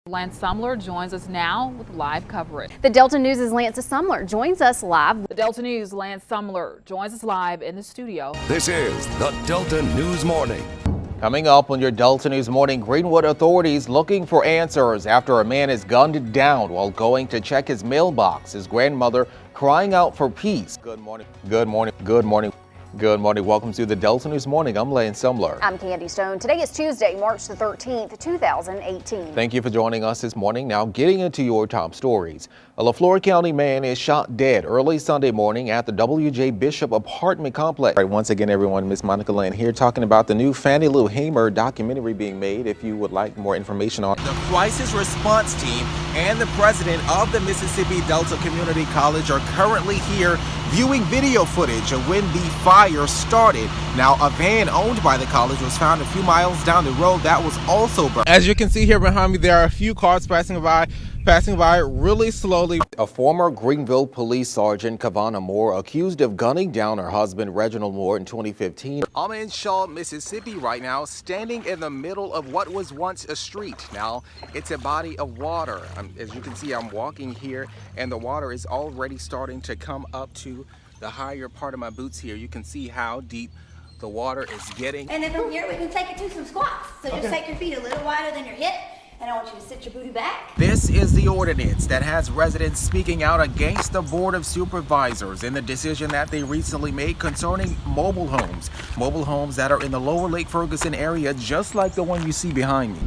Lance Sumler joins us now with live coverage. The Delta News' Lance Sumler joins us live. The Delta News' Lance Sumler joins us live in the studio. This is the Delta News Morning. Coming up on your Delta News Morning, Greenwood authorities looking for answers after a man is gunned down while going to check his mailbox. His grandmother crying out for peace. Good morning. Good morning. Good morning. Good morning. Welcome to the Delta News Morning. I'm Lance Sumler. I'm Candy Stone. Today is Tuesday, March the 13th, 2018. Thank you for joining us this morning. Now getting into your top stories. A LaFleur County man is shot dead early Sunday morning at the W.J. Bishop apartment complex. All right, once again, everyone, Miss Monica Land here talking about the new Fannie Lou Hamer documentary being made. If you would like more information on the crisis response team and the president of the Mississippi Delta Community College are currently here viewing video footage of when the fire started. Now, a van owned by the college was found a few miles down the road that was also burned. As you can see here behind me, there are a few cars passing by really slowly. A former Greenville police sergeant, Kavana Moore, accused of gunning down her husband, Reginald Moore, in 2015. I'm in Shaw, Mississippi right now, standing in the middle of what was once a street. Now, it's a body of water. As you can see, I'm walking here, and the water is already starting to come up to the higher part of my boots here. You can see how deep the water is getting. And then from here, we can take it to some squats. So just take your feet a little wider than your hip. And I want you to sit your booty back. This is the ordinance that has residents speaking out against the Board of Supervisors in the decision that they recently made concerning mobile homes that are in the lower Lake Ferguson area, just like the one you see behind me.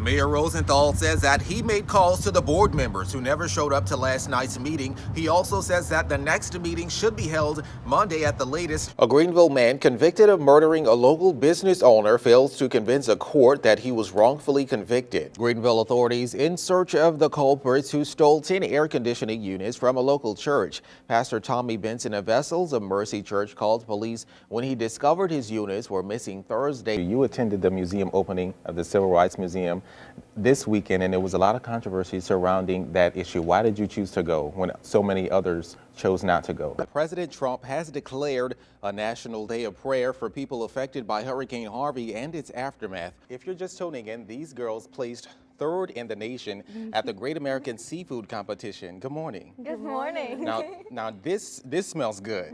Mayor Rosenthal says that he made calls to the board members who never showed up to last night's meeting. He also says that the next meeting should be held Monday at the latest. A Greenville man convicted of murdering a local business owner fails to convince a court that he was wrongfully convicted. Greenville authorities in search of the culprits who stole 10 air conditioning units from a local church. Pastor Tommy Benson of Vessels of Mercy Church called police when he discovered his units were missing Thursday. You attended the museum opening of the Civil Rights Museum this weekend, and there was a lot of controversy surrounding that issue. Why did you choose to go when so many others chose not to go? President Trump has declared a national day of prayer for people affected by Hurricane Harvey and its aftermath. If you're just tuning in, these girls placed third in the nation at the Great American Seafood Competition. Good morning. Good morning. Now this smells good.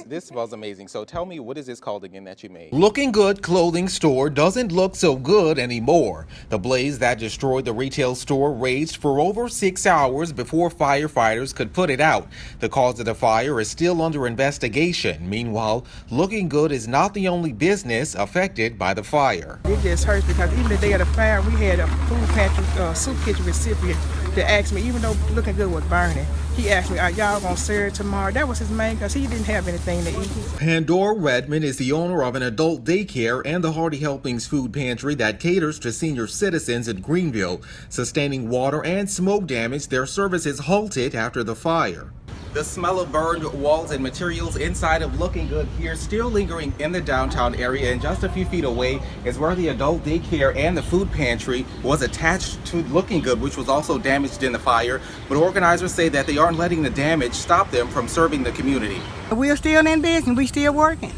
This smells amazing. So tell me, what is this called again that you made? Looking Good clothing store doesn't look so good anymore. The blaze that destroyed the retail store raged for over 6 hours before firefighters could put it out. The cause of the fire is still under investigation. Meanwhile, Looking Good is not the only business affected by the fire. It just hurts because even the day of the fire, we had a food pantry, soup kitchen recipient that asked me, even though Looking Good was burning, he asked me, are y'all gonna serve tomorrow? That was his main, because he didn't have anything to eat. Pandora Redmond is the owner of an adult daycare and the Hearty Helpings food pantry that caters to senior citizens in Greenville. Sustaining water and smoke damage, their services halted after the fire. The smell of burned walls and materials inside of Looking Good here still lingering in the downtown area, and just a few feet away is where the adult daycare and the food pantry was attached to Looking Good, which was also damaged in the fire. But organizers say that they aren't letting the damage stop them from serving the community. We're still in business, we still working.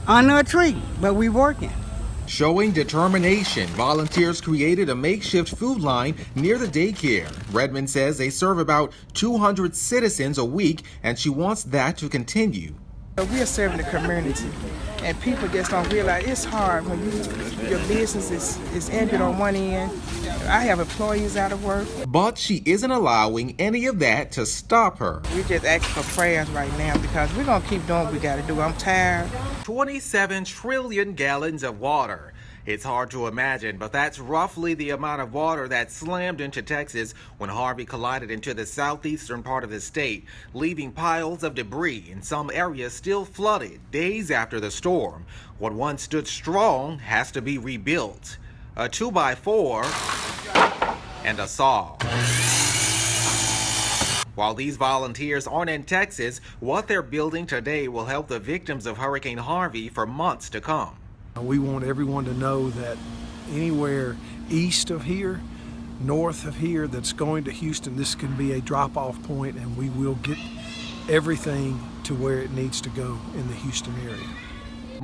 Under a tree, but we working. Showing determination, volunteers created a makeshift food line near the daycare. Redmond says they serve about 200 citizens a week, and she wants that to continue. We are serving the community, and people just don't realize it's hard when your business is ended on one end. I have employees out of work. But she isn't allowing any of that to stop her. We're just asking for prayers right now because we're going to keep doing what we got to do. I'm tired. 27 trillion gallons of water. It's hard to imagine, but that's roughly the amount of water that slammed into Texas when Harvey collided into the southeastern part of the state, leaving piles of debris in some areas still flooded days after the storm. What once stood strong has to be rebuilt. A 2x4 and a saw. While these volunteers aren't in Texas, what they're building today will help the victims of Hurricane Harvey for months to come. We want everyone to know that anywhere east of here, north of here, that's going to Houston, this can be a drop-off point, and we will get everything to where it needs to go in the Houston area.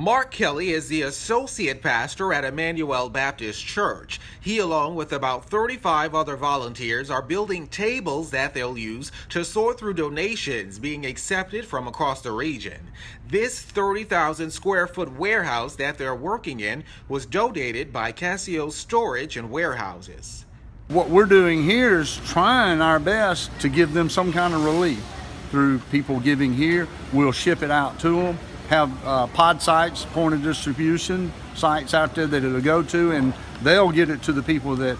Mark Kelly is the associate pastor at Emmanuel Baptist Church. He, along with about 35 other volunteers, are building tables that they'll use to sort through donations being accepted from across the region. This 30,000 square foot warehouse that they're working in was donated by Casio Storage and Warehouses. What we're doing here is trying our best to give them some kind of relief through people giving here. We'll ship it out to them, have pod sites, point of distribution sites out there that it'll go to, and they'll get it to the people that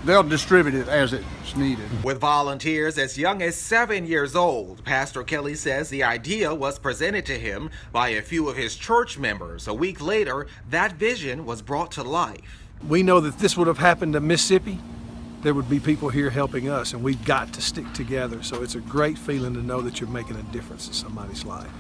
they'll distribute it as it's needed. With volunteers as young as 7 years old, Pastor Kelly says the idea was presented to him by a few of his church members. A week later, that vision was brought to life. We know that this would have happened to Mississippi. There would be people here helping us, and we've got to stick together. So it's a great feeling to know that you're making a difference in somebody's life.